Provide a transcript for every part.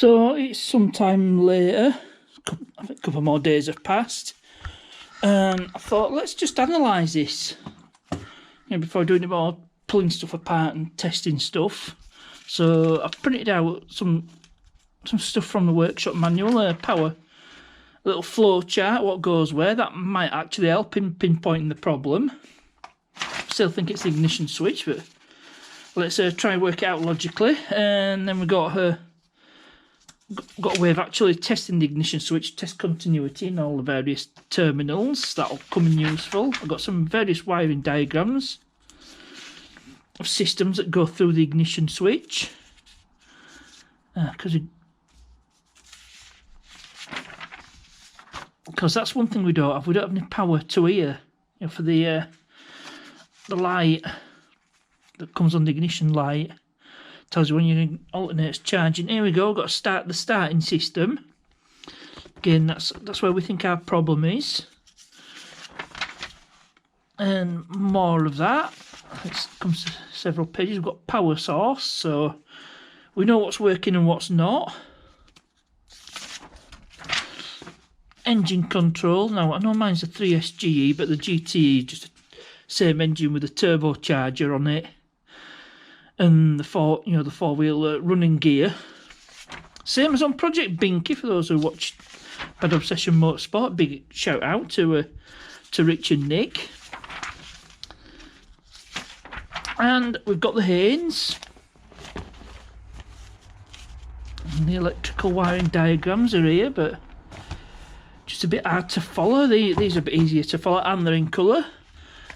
So it's sometime later, I think a couple more days have passed, and I thought, let's just analyse this, before doing it more, pulling stuff apart and testing stuff. So I've printed out some stuff from the workshop manual, a little flow chart, what goes where. That might actually help in pinpointing the problem. Still think it's the ignition switch, but let's try and work it out logically. And then we got a way of actually testing the ignition switch, test continuity in all the various terminals. That'll come in useful. I've got some various wiring diagrams of systems that go through the ignition switch. Because that's one thing we don't have. We don't have any power to here, for the light that comes on the ignition light. Tells you when your alternator's charging. Here we go. Got to start the starting system. Again, that's where we think our problem is. And more of that. It comes to several pages. We've got power source, so we know what's working and what's not. Engine control. Now I know mine's a 3SGE, but the GTE is just the same engine with a turbocharger on it, and the four-wheel running gear. Same as on Project Binky for those who watch Bad Obsession Motorsport. Big shout out to Rich and Nick. And we've got the Haynes. And the electrical wiring diagrams are here, but just a bit hard to follow. These are a bit easier to follow, and they're in colour.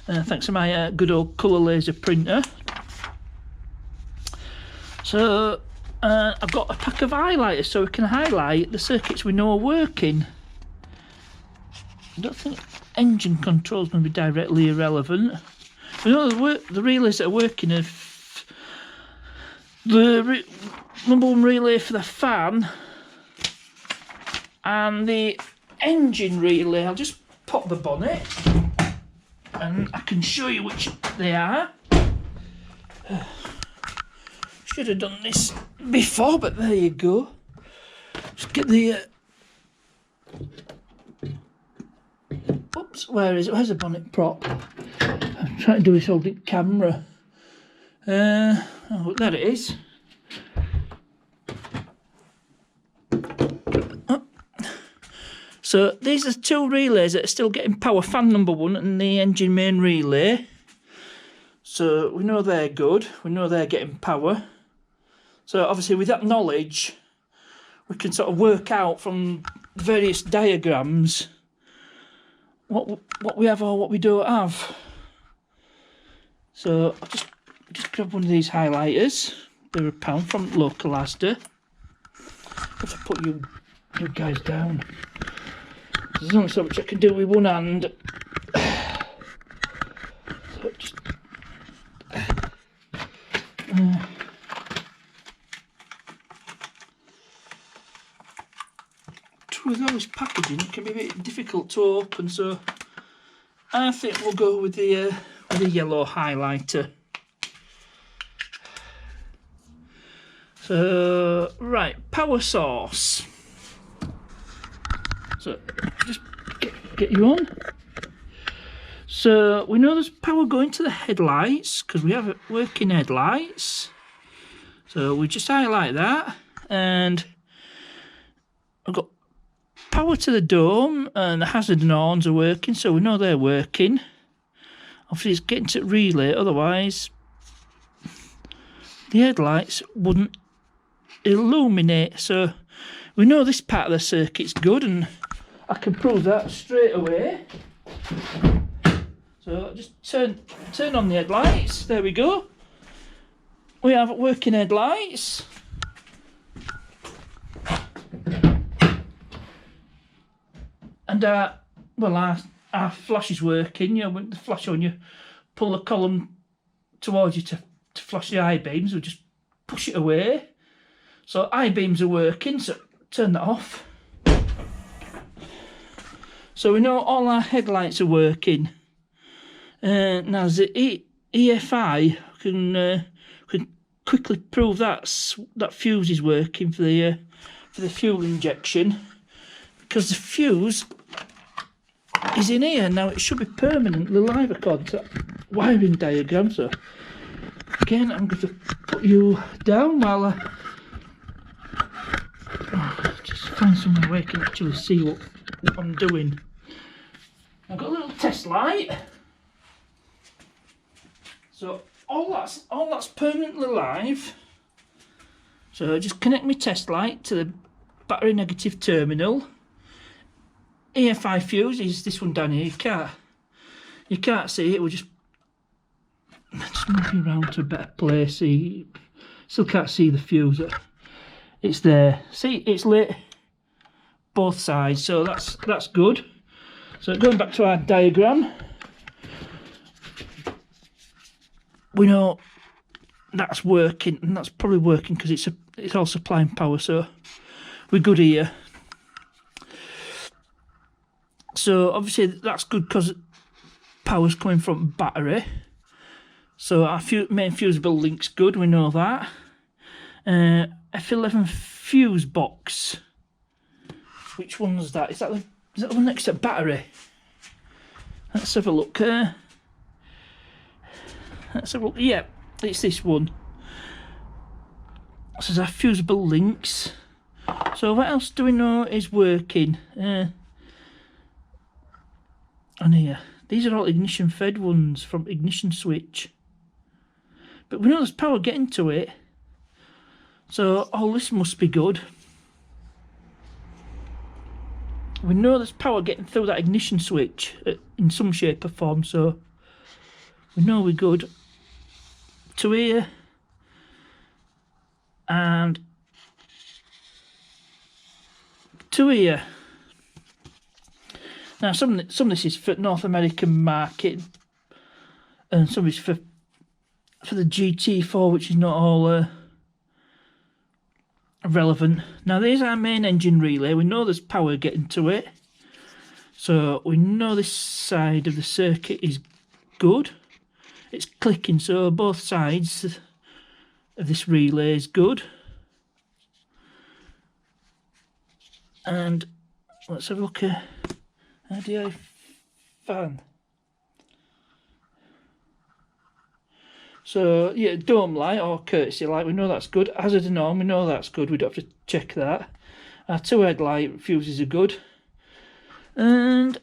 Thanks to my good old colour laser printer. So I've got a pack of highlighters so we can highlight the circuits we know are working. I don't think engine control is going to be directly irrelevant. We know the relays that are working are the number one relay for the fan and the engine relay. I'll just pop the bonnet and I can show you which they are. Should have done this before, but there you go. Just get the oops, where is it? Where's the bonnet prop? I'm trying to do this holding camera. Oh, there it is. Oh. So these are two relays that are still getting power, fan number one and the engine main relay. So we know they're good, we know they're getting power. So obviously with that knowledge, we can sort of work out from various diagrams what we have or what we don't have. So I'll just grab one of these highlighters. They're £1 from local Asda. Have to put you guys down. There's only so much I can do with one hand. So just with all this packaging, it can be a bit difficult to open, so I think we'll go with the yellow highlighter. So right, power source. So just get you on. So we know there's power going to the headlights because we have working headlights. So we just highlight that, and I've got power to the dome, and the hazard and horns are working, so we know they're working. Obviously it's getting to relay, otherwise the headlights wouldn't illuminate. So we know this part of the circuit's good, and I can prove that straight away. So just turn on the headlights. There we go. We have working headlights. And our flash is working. When the flash on, you pull the column towards you to flash the I-beams. We just push it away. So I-beams are working, so turn that off. So we know all our headlights are working. Now the EFI can quickly prove that fuse is working for the for the fuel injection, because the fuse is in here. Now it should be permanently live according to that wiring diagram. So again, I'm going to put you down while I just find somewhere where I can actually see what I'm doing. I've got a little test light. So all that's permanently live. So I just connect my test light to the battery negative terminal. EFI fuse is this one down here. You can't see it. We'll just move you around to a better place. Still can't see the fuse. It's there. See, it's lit both sides, so that's good. So going back to our diagram, we know that's working, and that's probably working because it's all supplying power, so we're good here. So obviously that's good because power's coming from battery. So our main fusible link's good, we know that. F11 fuse box. Which one's that? Is that the one next to battery? Let's have a look. Let's have a look. Yeah, it's this one. This is our fusible links. So what else do we know is working? On here. These are all ignition fed ones from ignition switch. But we know there's power getting to it. So all this must be good. We know there's power getting through that ignition switch in some shape or form, so we know we're good. To here and to here. Now some of this is for North American market, and some is for the GT4, which is not all relevant. Now there's our main engine relay. We know there's power getting to it, so we know this side of the circuit is good. It's clicking, so both sides of this relay is good. And let's have a look at RDI fan. So yeah, dome light or courtesy light, we know that's good. Hazard and norm, we know that's good. We don't have to check that. Our two headlight fuses are good. And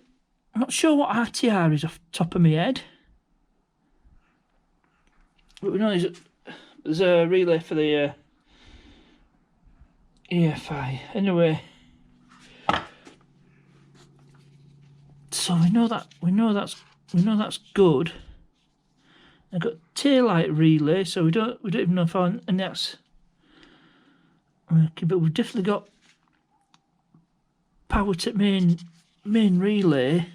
I'm not sure what RTR is off the top of my head. But we know there's a relay for the EFI. Anyway, so we know that's good. I've got tail light relay, so we don't even know if and that's okay, but we've definitely got power to main relay.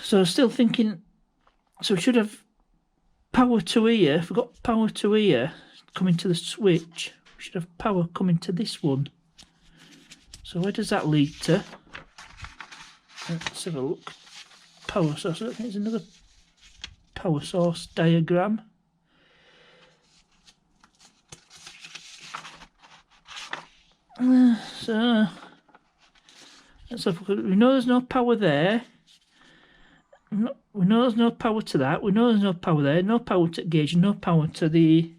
So still thinking, so we should have power to here. If we've got power to here coming to the switch, we should have power coming to this one. So where does that lead to? Let's have a look. Power source. I think there's another power source diagram. So let's have a look. We know there's no power there. We know there's no power to that. We know there's no power there. No power to gauge. No power to the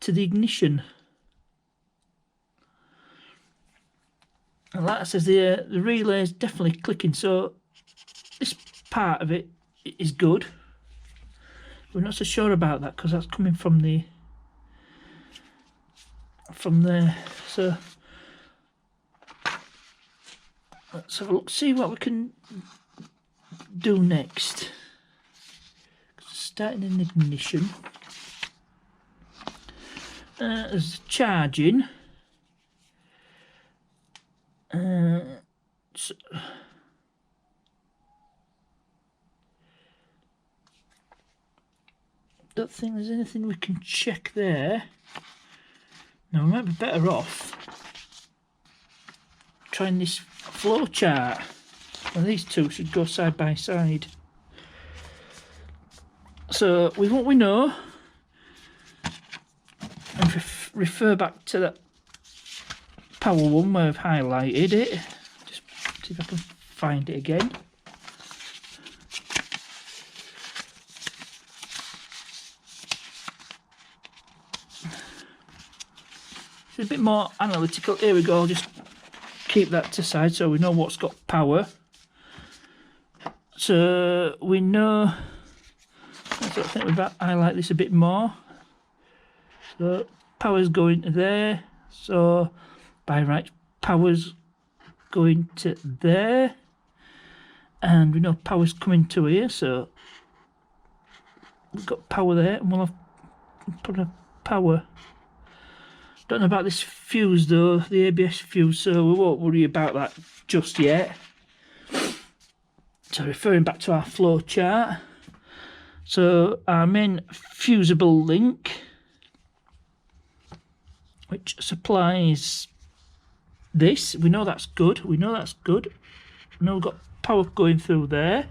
ignition. And that says the relay is definitely clicking. So this part of it is good. We're not so sure about that because that's coming from there. So let's have a look, see what we can do next. Starting in ignition. There's charging. So don't think there's anything we can check there. Now we might be better off trying this flow chart. Well, these two should go side by side. So with what we know, and refer back to that power one where I've highlighted it. Just see if I can find it again. It's a bit more analytical. Here we go. I'll just keep that to side so we know what's got power. So we know. I think we've highlight this a bit more. So power's going to there. So by right, power's going to there. And we know power's coming to here. So we've got power there, and we'll have put a power. Don't know about this fuse though, the ABS fuse, so we won't worry about that just yet. So referring back to our flow chart. So our main fusible link, which supplies this, we know that's good, we know that's good. We know we've got power going through there.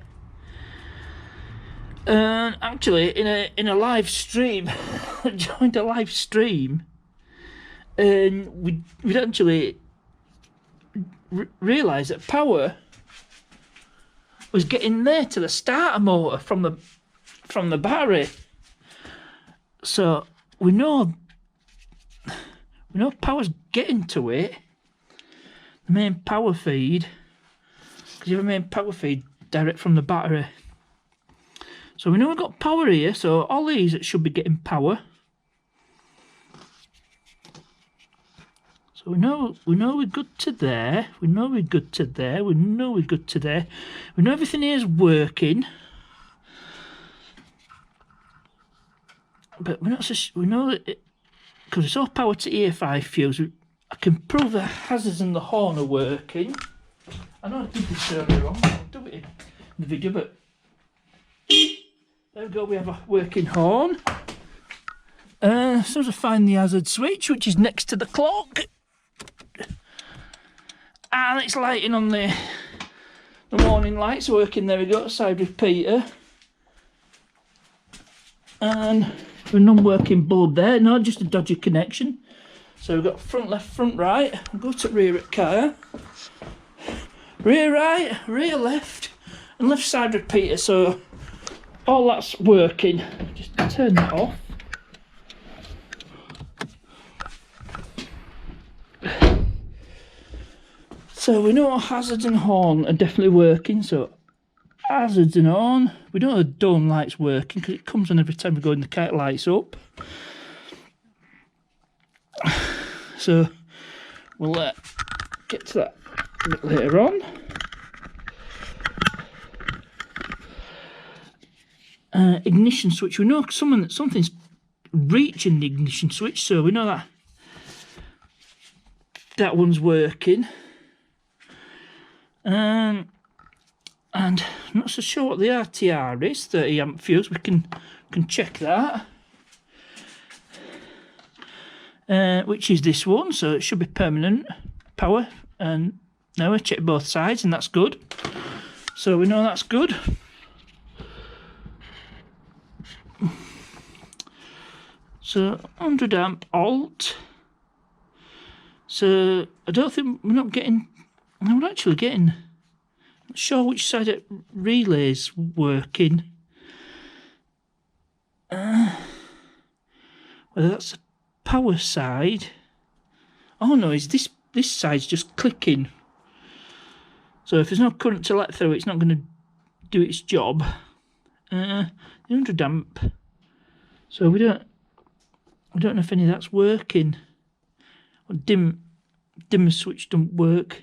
And actually in a live stream, I joined a live stream, and we'd actually realised that power was getting there to the starter motor from the battery. So we know power's getting to it. The main power feed, because you have a main power feed direct from the battery. So we know we've got power here, so all these should be getting power. So we know we're good to there. We know we're good to there. We know we're good to there. We know everything here is working. But we're not so we know that because it's all power to EFI fuse. I can prove the hazards and the horn are working. I know I did this earlier on. I'll do it in the video, but there we go. We have a working horn. As soon as I find the hazard switch, which is next to the clock, and it's lighting on the warning lights working. There we go, side repeater, and a non-working bulb there. No, just a dodgy connection. So we've got front left, front right. I'll go to rear at car, rear right, rear left, and left side repeater. So all that's working. Just turn that off. So we know hazards and horn are definitely working. So hazards and horn. We know the dome light's working because it comes on every time we go in the kite lights up. So we'll get to that a bit later on. Ignition switch. We know something's reaching the ignition switch, so we know that one's working. And I'm not so sure what the RTR is, 30 amp fuse. We can check that. Which is this one, so it should be permanent power. And now we check both sides, and that's good. So we know that's good. So 100 amp alt. So I don't think we're not getting. No, we're actually getting. Not sure which side of relay's working. Whether that's the power side. Oh no, is this side's just clicking. So if there's no current to let through, it's not going to do its job. 100 amp. So we don't know if any of that's working. Or dimmer switch don't work.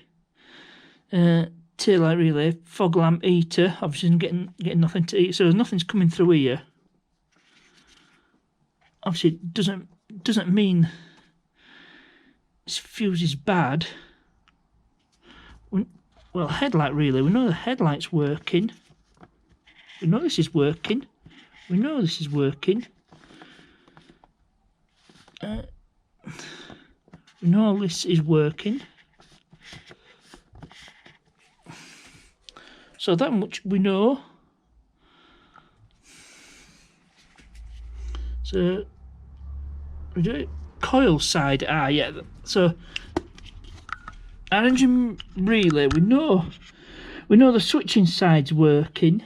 Tail light relay, fog lamp heater. Obviously, getting nothing to eat, so nothing's coming through here. Obviously, it doesn't mean this fuse is bad. Well, headlight relay. We know the headlight's working. We know this is working. We know this is working. We know all this is working. So that much we know. So we do it. coil side. Ah, yeah. So our engine relay, we know the switching side's working.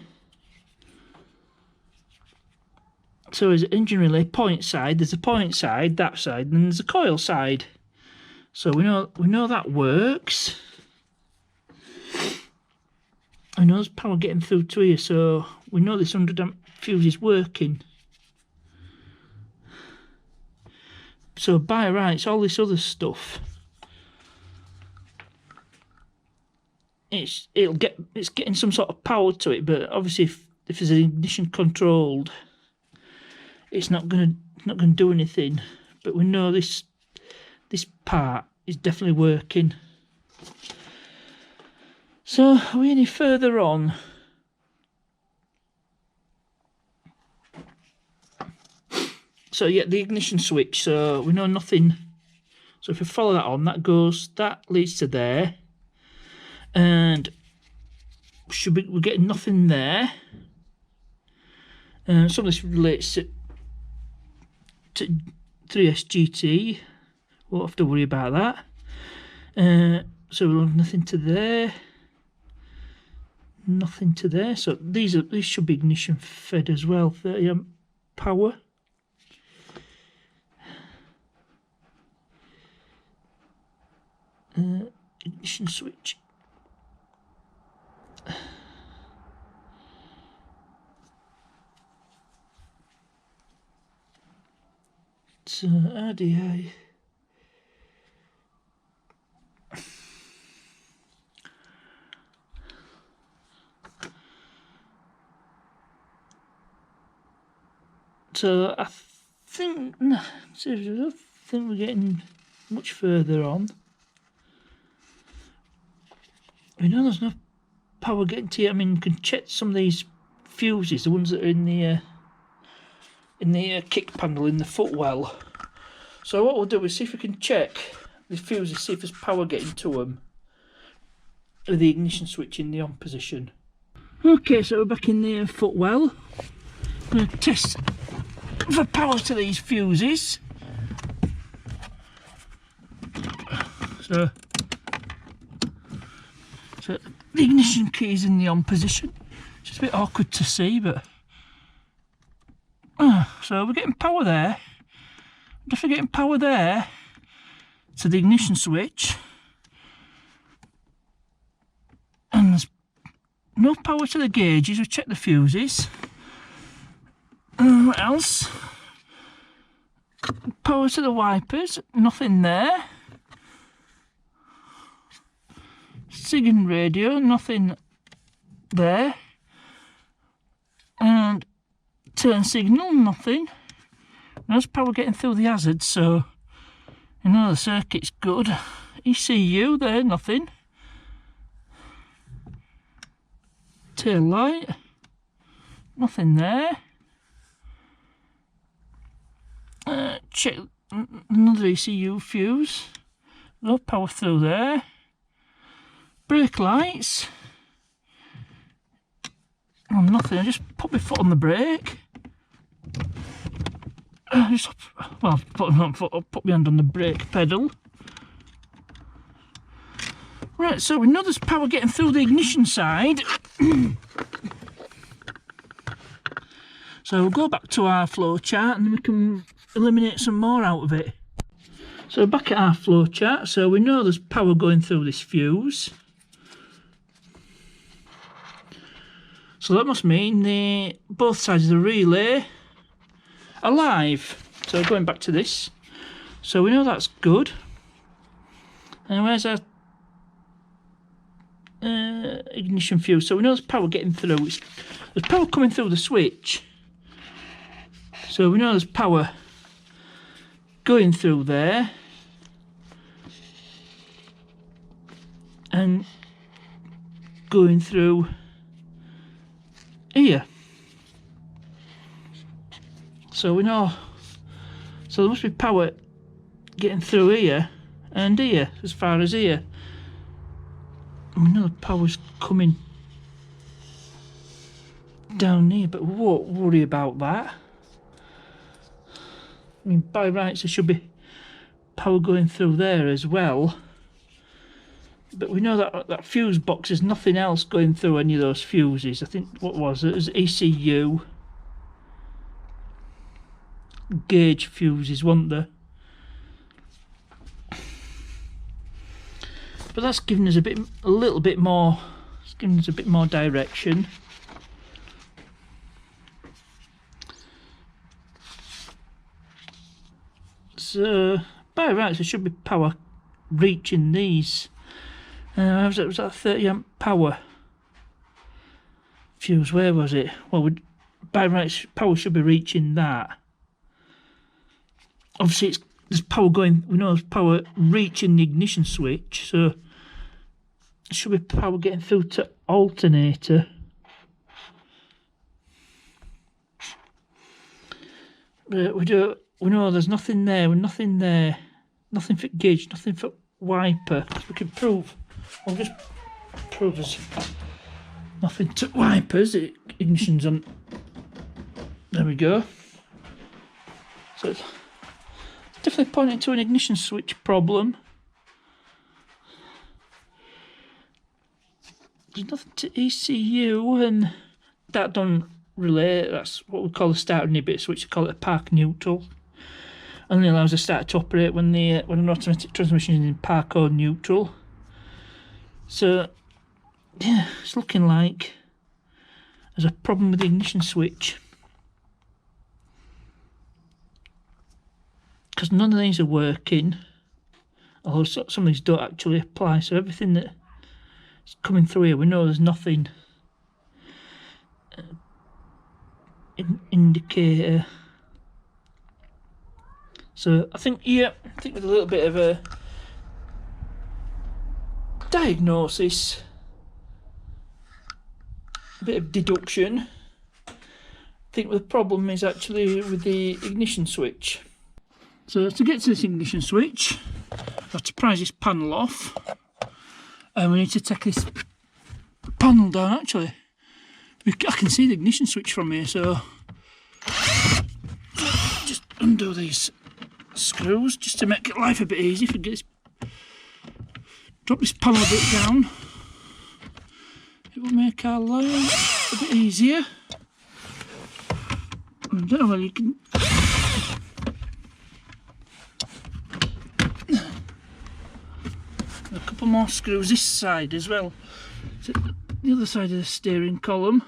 So there's an engine relay point side, there's a point side, that side, and then there's a coil side. So we know that works. I know there's power getting through to here, so we know this 100 amp fuse is working. So by rights, all this other stuff, it's getting some sort of power to it, but obviously if there's an ignition controlled, it's not gonna do anything. But we know this part is definitely working. So are we any further on? So yeah, the ignition switch, so we know nothing. So if we follow that on, that leads to there. And we're getting nothing there. Some of this relates to 3S GT. Won't have to worry about that. So we'll have nothing to there. Nothing to there. So these should be ignition fed as well. 30 amp power. Ignition switch. So RDI. So I think we're getting much further on. We know there's no power getting to you. I mean, you can check some of these fuses, the ones that are in the kick panel in the footwell. So what we'll do is see if we can check the fuses, see if there's power getting to them with the ignition switch in the on position. Okay, so we're back in the footwell. I'm going to test for power to these fuses. So the ignition key is in the on position. It's just a bit awkward to see, but so we're getting power there. Definitely getting power there to the ignition switch, and there's no power to the gauges. We check the fuses. What else? Power to the wipers. Nothing there. SIG radio, nothing there. And turn signal, nothing. There's power getting through the hazards, so you know the circuit's good. ECU there, nothing. Tail light, nothing there. Check another ECU fuse. No power through there. Brake lights. Oh, nothing. I just put my foot on the brake. Put my hand on the brake pedal. Right, so we know there's power getting through the ignition side. So we'll go back to our flow chart and then we can eliminate some more out of it. So back at our flow chart, so we know there's power going through this fuse. So that must mean both sides of the relay are live. So going back to this, so we know that's good. And where's our ignition fuse? So we know there's power getting through. There's power coming through the switch. So we know there's power going through there and going through here. So we know, so there must be power getting through here and here, as far as here. And we know the power's coming down here, but we won't worry about that. I mean, by rights there should be power going through there as well. But we know that that fuse box, there's nothing else going through any of those fuses. I think, what was it? It was ECU. Gauge fuses, weren't there? But that's giving us a little bit more, it's giving us a bit more direction. So, by rights, there should be power reaching these. Was that 30 amp power fuse? Where was it? Well, by rights, power should be reaching that. Obviously, there's power going. We know there's power reaching the ignition switch, so there should be power getting through to alternator. But we know there's nothing there. Nothing there. Nothing for gauge. Nothing for wiper. We can prove. We'll just prove there's nothing to wipers. The ignition's on. There we go. So it's definitely pointing to an ignition switch problem. There's nothing to ECU, and that don't relate. That's what we call the starter inhibitor switch. We call it a park neutral. Only allows the starter to operate when an automatic transmission is in park or neutral. So yeah, it's looking like there's a problem with the ignition switch, because none of these are working, although some of these don't actually apply. So everything that is coming through here, we know there's nothing indicator. So I think with a little bit of a diagnosis, a bit of deduction, I think the problem is actually with the ignition switch. So to get to this ignition switch, we have to prise this panel off, and we need to take this panel down. Actually, I can see the ignition switch from here, so just undo these screws just to make life a bit easy. If we get this, drop this panel a bit down, it will make our life a bit easier. I don't know whether you can. A couple more screws this side as well. So the other side of the steering column.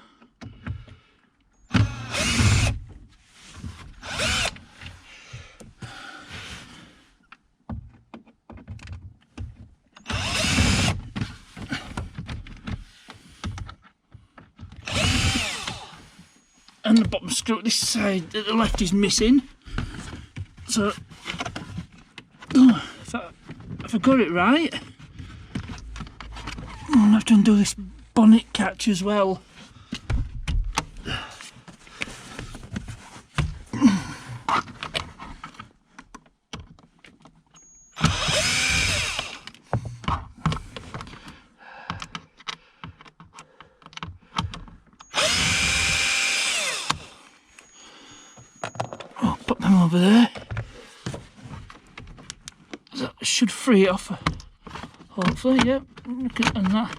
And the bottom screw at this side at the left is missing. So if I got it right, I'll have to undo this bonnet catch as well. I'll put them over there. That should free it off. Hopefully, yep. And that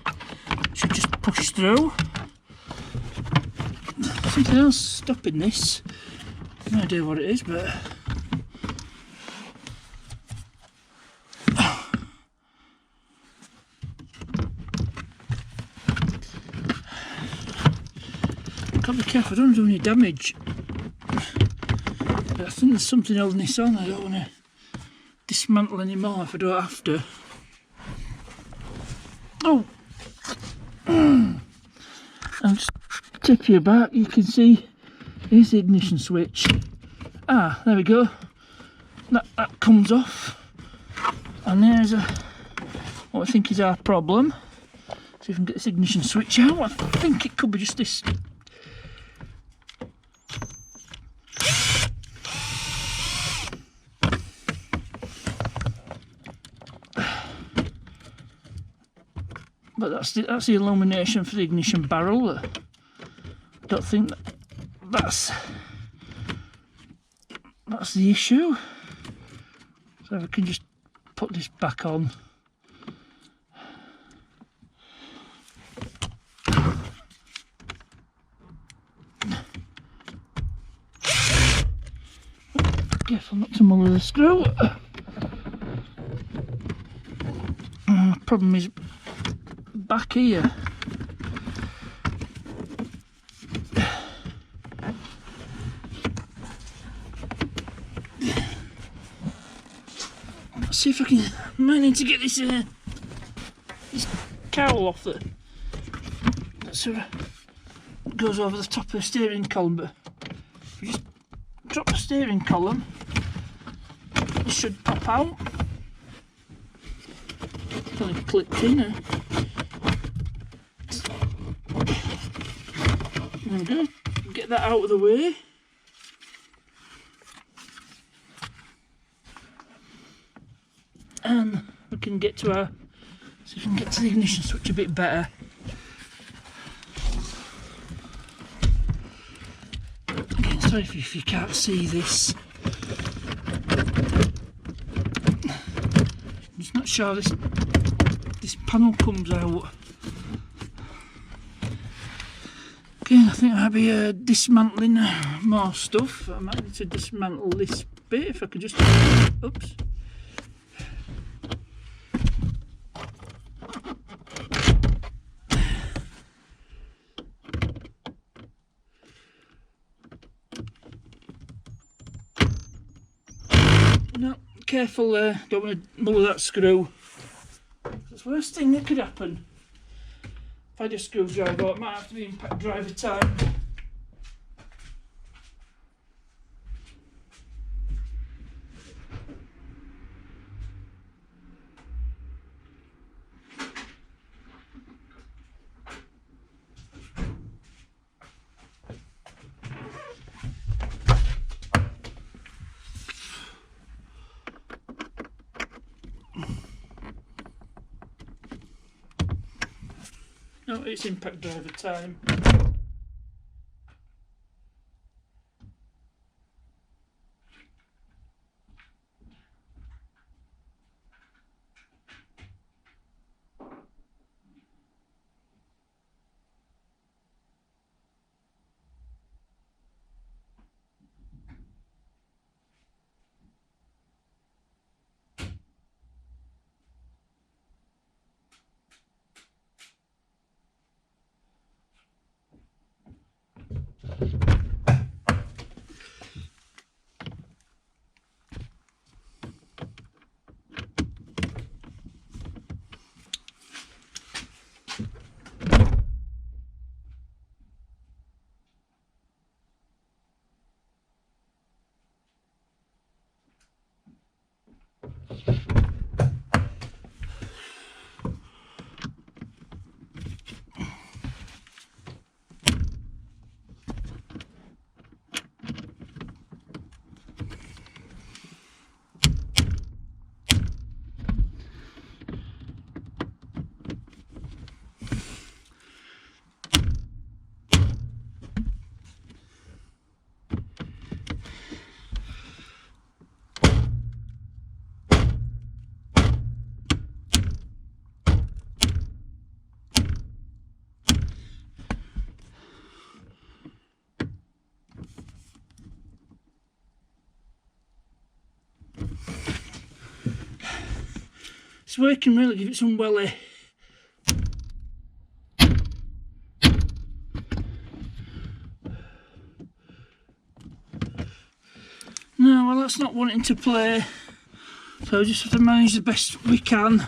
should just push through. Something else stopping this. No idea what it is, but gotta be careful, I don't want to do any damage. But I think there's something holding this on. I don't want to dismantle any more if I don't have to. Oh! I'll just tip you back. You can see here's the ignition switch. Ah, there we go. That comes off. And there's what I think is our problem. See if we can get this ignition switch out. I think it could be just this. But that's the illumination for the ignition barrel. I don't think that's the issue. So So we can just put this back on. Careful not to muller the screw. Problem is back here. Let's see if I can manage to get this cowl off that sort of goes over the top of the steering column. But if we just drop the steering column, it should pop out. Kind of clipped in there. There we go. Get that out of the way. And we can get to our, so we can get to the ignition switch a bit better. Again, sorry if you can't see this. I'm just not sure this panel comes out. Again, I think I'll be dismantling more stuff. I might need to dismantle this bit if I could just. Oops. No, careful there, don't want to muller that screw. It's the worst thing that could happen. If I just screwdriver, it might have to be impact driver time. No, it's impact driver time. It's working really, give it some welly. No, well that's not wanting to play, so we just have to manage the best we can.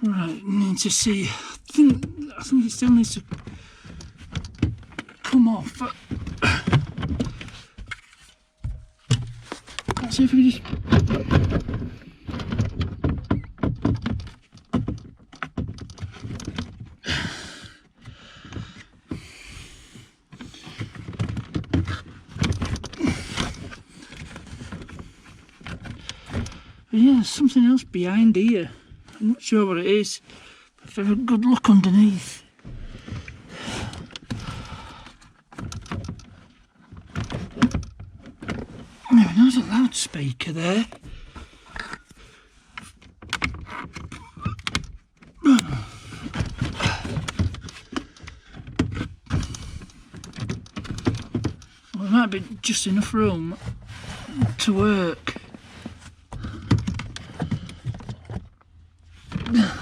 Right, need to see. I think it still needs to come off. But let's see if we just. yeah, there's something else behind here. I'm not sure what it is. But have a good look underneath. Now, there's a loudspeaker there. Well, there might be just enough room to work. I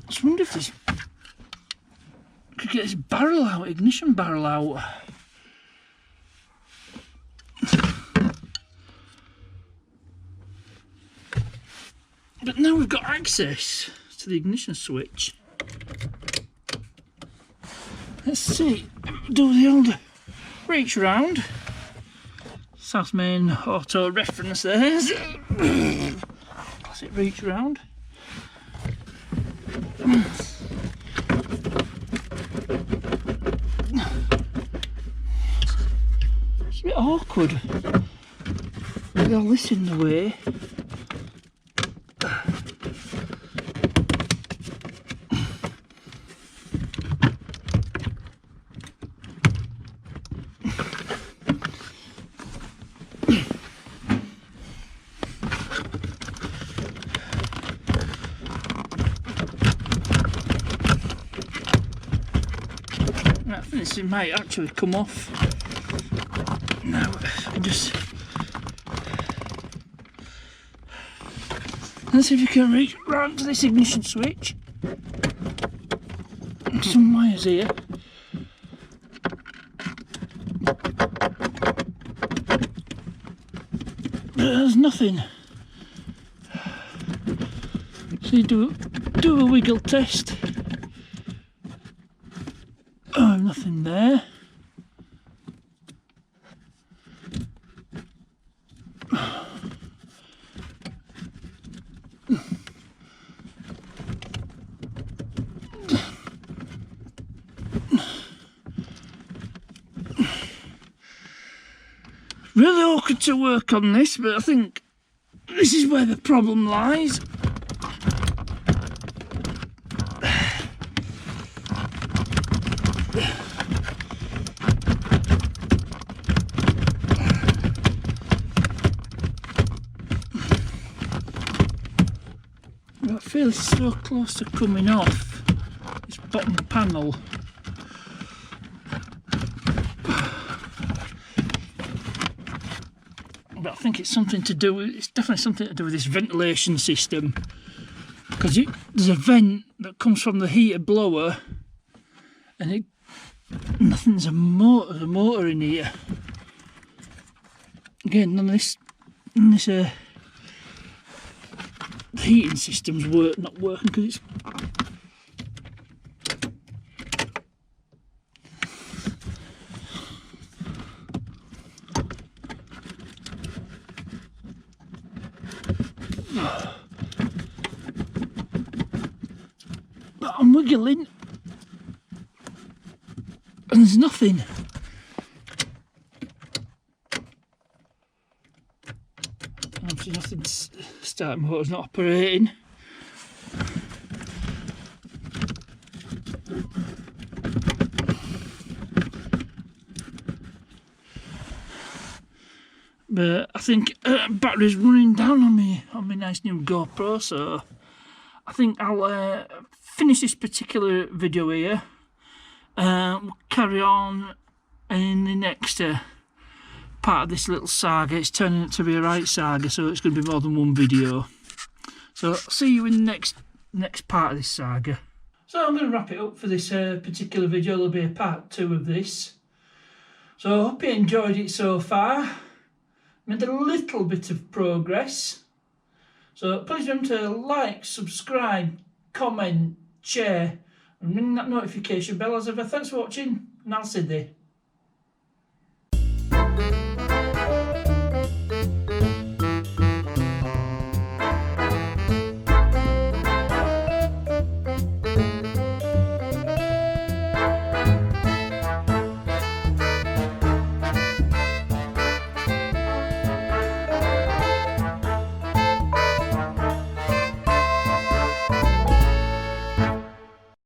just wonder if this could get this barrel out, ignition barrel out. But now we've got access to the ignition switch. Let's see, do the old reach round. South Main auto reference there. Classic reach round. It's a bit awkward with all this in the way. I think this might actually come off. Now I can just... Let's see if you can reach round to this ignition switch. Some wires here. But there's nothing. So you do a wiggle test. Oh, nothing there. Really awkward to work on this, but I think this is where the problem lies. I feel it's so close to coming off this bottom panel. But I think it's something to do with, it's definitely something to do with this ventilation system, because there's a vent that comes from the heater blower, and nothing's a motor in here. Again, none of this heating system's not working because it's but I'm wiggling and there's nothing. Obviously nothing's starting, motor's not operating. But I think battery's running down on my nice new GoPro, so I think I'll finish this particular video here. We'll carry on in the next part of this little saga. It's turning out to be a right saga, so it's going to be more than one video. So I'll see you in the next part of this saga. So I'm going to wrap it up for this particular video. There'll be a part 2 of this. So I hope you enjoyed it so far. Made a little bit of progress. So please remember to like, subscribe, comment, share, and ring that notification bell as ever. Thanks for watching, and I'll see you.